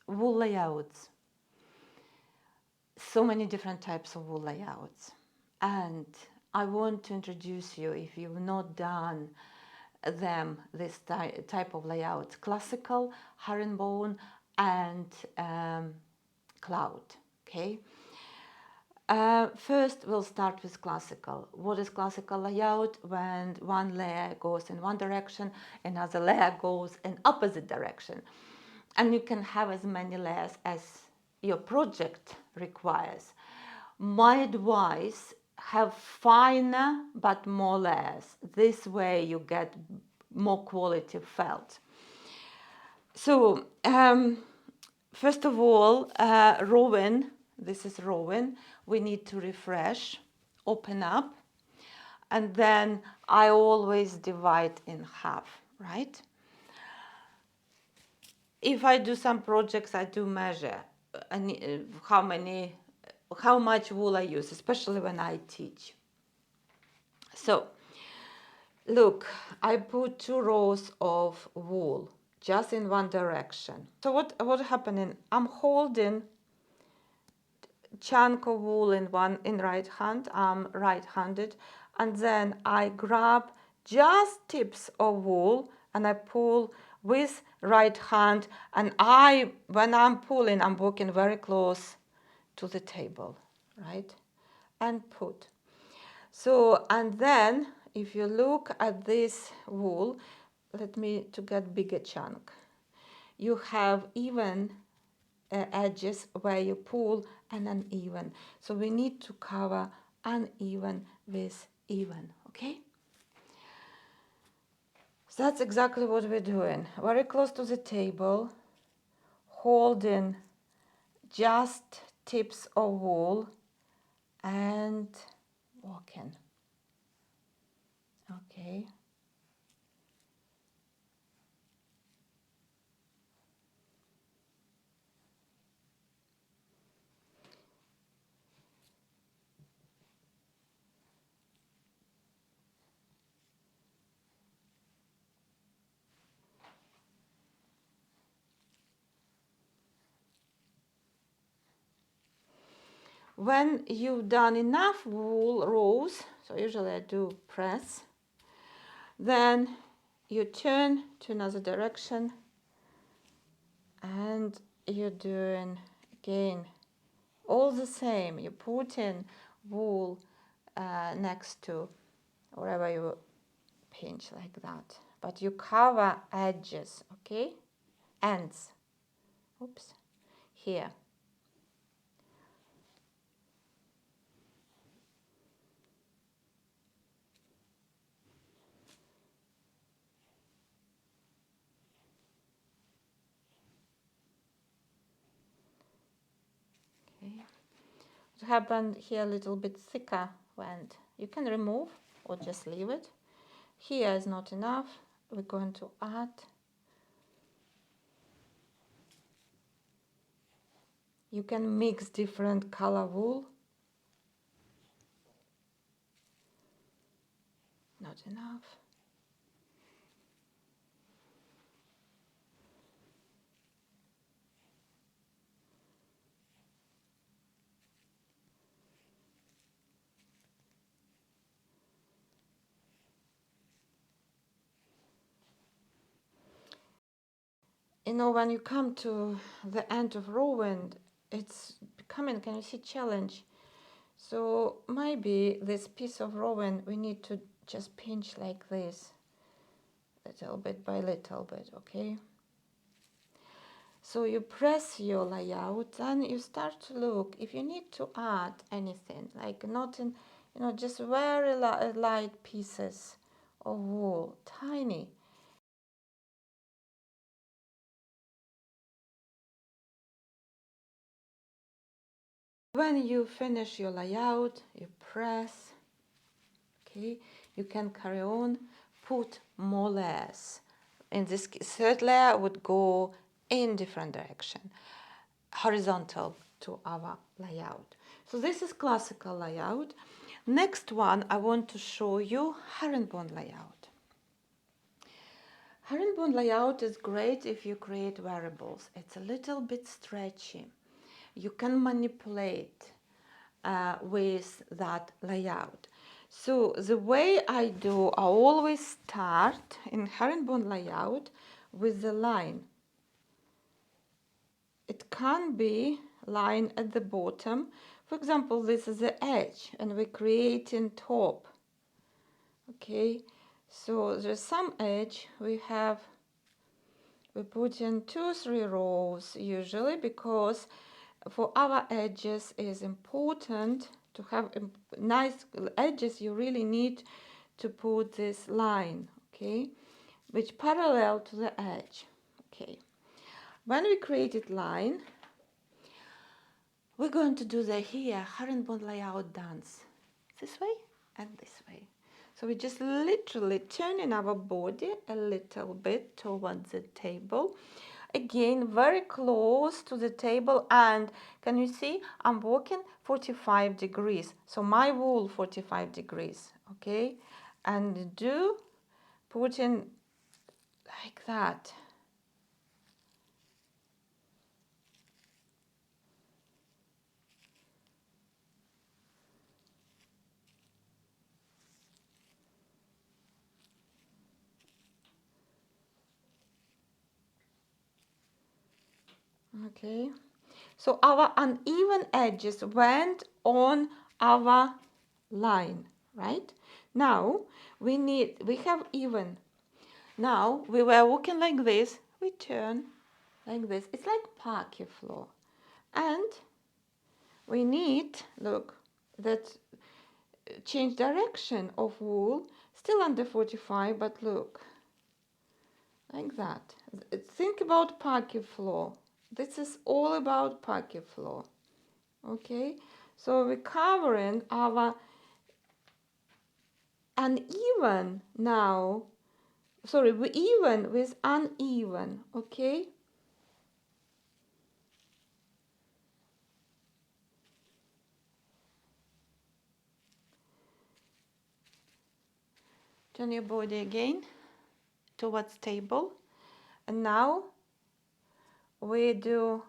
wool layouts. So many different types of wool layouts. And I want to introduce you, if you've not done them, this type of layouts: classical, herringbone, and cloud. Okay. First, we'll start with classical. What is classical layout? When one layer goes in one direction, another layer goes in opposite direction. And you can have as many layers as your project requires. My advice: have finer but more layers. This way you get more quality felt. So, first of all, Rowan, this is Rowan, we need to refresh, open up, and then I always divide in half, right? If I do some projects, I do measure how much wool I use, especially when I teach. So, look, I put 2 rows of wool just in one direction. So what happening? I'm holding chunk of wool in right hand. I'm right-handed, and then I grab just tips of wool and I pull with right hand, and when I'm pulling, I'm walking very close to the table, right? And put. So, and then if you look at this wool, let me to get bigger chunk. You have even edges where you pull and uneven. So we need to cover uneven with even, okay? So that's exactly what we're doing. Very close to the table, holding just tips of wool and walking. Okay. When you've done enough wool rows, so usually I do press, then you turn to another direction and you're doing again all the same. You put in wool next to wherever you pinch like that, but you cover edges, okay? Ends. Oops. Here. Okay. It happened here a little bit thicker wand. You can remove or just leave it. Here is not enough. We're going to add. You can mix different color wool. Not enough. You know, when you come to the end of Rowan, it's becoming, can you see, challenge. So maybe this piece of Rowan, we need to just pinch like this, little bit by little bit, okay? So you press your layout and you start to look if you need to add anything, like not in, you know, just very light pieces of wool, tiny. When you finish your layout, you press, okay, you can carry on, put more layers. In this third layer would go in different direction, horizontal to our layout. So this is classical layout. Next one, I want to show you herringbone layout. Herringbone layout is great if you create variables. It's a little bit stretchy. You can manipulate with that layout. So the way I do, I always start in Herringbone layout with the line. It can be line at the bottom. For example, this is the edge and we're creating top. Okay, so there's some edge. We put in 2-3 rows usually, because for our edges is important to have nice edges. You really need to put this line, okay, which parallel to the edge. Okay, when we created line, we're going to do the here herringbone layout dance this way and this way. So we're just literally turning our body a little bit towards the table. Again, very close to the table, and can you see I'm walking 45 degrees. So my wool 45 degrees, okay? And do put in like that. Okay, so our uneven edges went on our line, right? Now we have even. Now we were walking like this, we turn like this. It's like parquet floor. And we need, look, that change direction of wool, still under 45, but look, like that. Think about parquet floor. This is all about parquet floor. Okay, so we're covering our uneven now. Sorry, we even with uneven. Okay. Turn your body again towards table, and now we do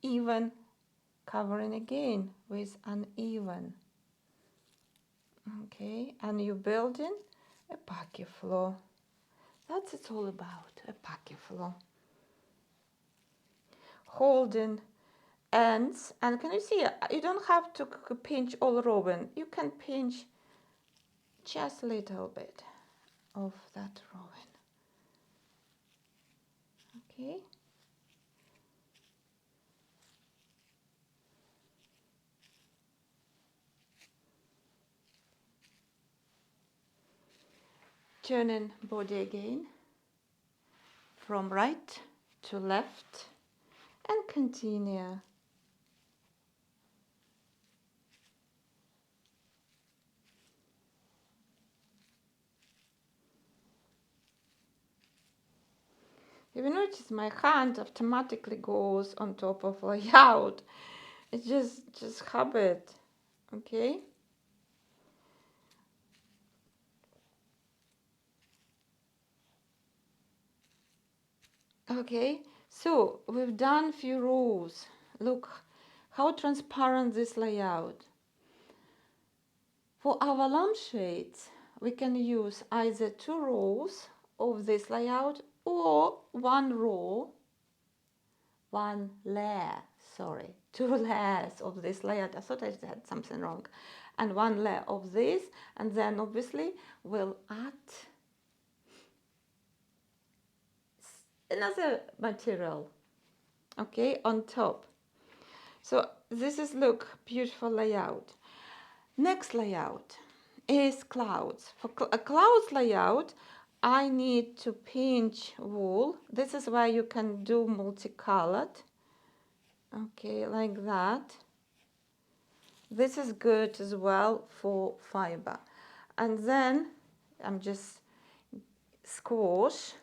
even covering again with uneven. Okay, and you're building a parquet floor. That's it's all about, a parquet floor. Holding ends, and can you see, you don't have to pinch all robin. You can pinch just a little bit of that robin. Okay. Turning body again from right to left and continue. If you notice, my hand automatically goes on top of layout. It's just habit. Okay. Okay, so we've done few rows. Look how transparent this layout. For our lampshades, we can use either 2 rows of this layout or 1 row, 1 layer, sorry, 2 layers of this layout. I thought I had something wrong. And 1 layer of this, and then obviously we'll add another material, okay, on top. So this is, look, beautiful layout. Next layout is clouds. For a clouds layout, I need to pinch wool. This is where you can do multicolored. Okay, like that. This is good as well for fiber. And then I'm just squash.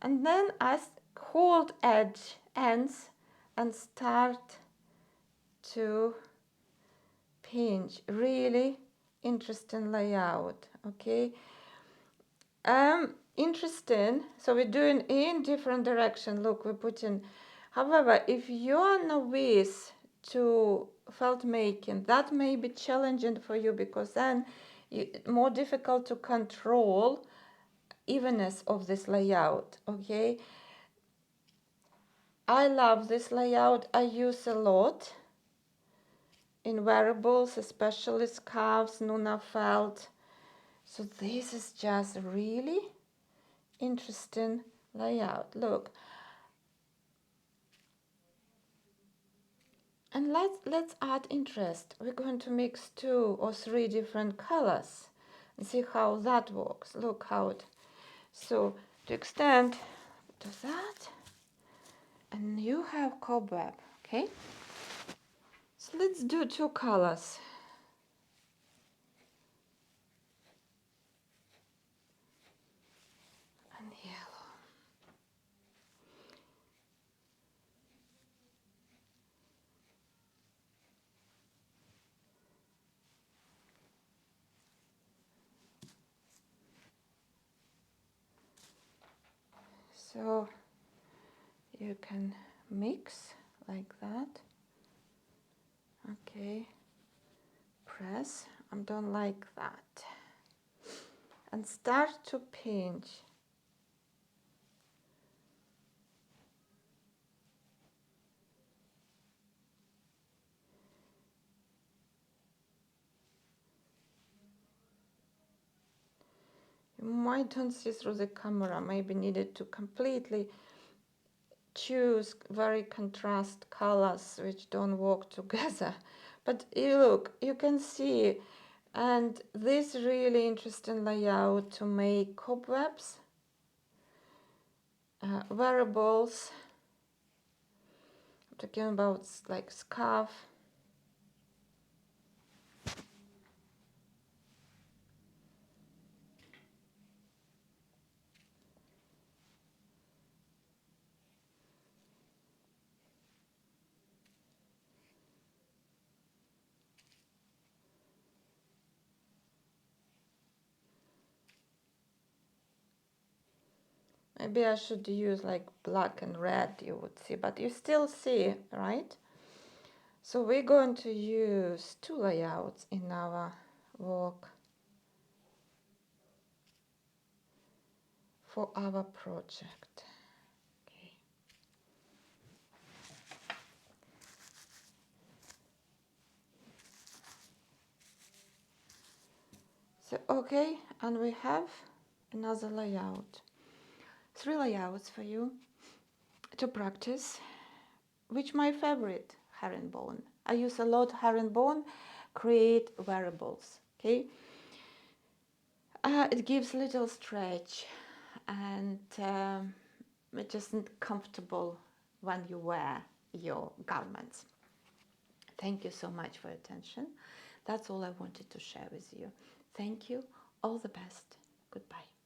And then I hold ends and start to pinch. Really interesting layout. Okay. interesting. So we're doing in different direction. Look, we're putting. However, if you're novice to felt making, that may be challenging for you, because then more difficult to control evenness of this layout. Okay, I love this layout. I use a lot in wearables, especially scarves, Nuna felt. So this is just really interesting layout. Look, and let's add interest. We're going to mix 2 or 3 different colors and see how that works. Look how it. So to extend to that, and you have cobweb. Okay, so let's do 2 colors. And yellow. So you can mix like that. Okay, press. I don't like that. And start to pinch. You might don't see through the camera, maybe needed to completely choose very contrast colors which don't work together. But you look, you can see, and this really interesting layout to make cobwebs, wearables. I'm talking about like scarf. Maybe I should use like black and red, you would see, but you still see, right? So we're going to use 2 layouts in our work for our project. Okay. So, okay, and we have another layout. 3 layouts for you to practice. Which my favorite? Herringbone. I use a lot herringbone, create wearables. Okay, it gives little stretch, and it's just comfortable when you wear your garments. Thank you so much for your attention. That's all I wanted to share with you. Thank you. All the best. Goodbye.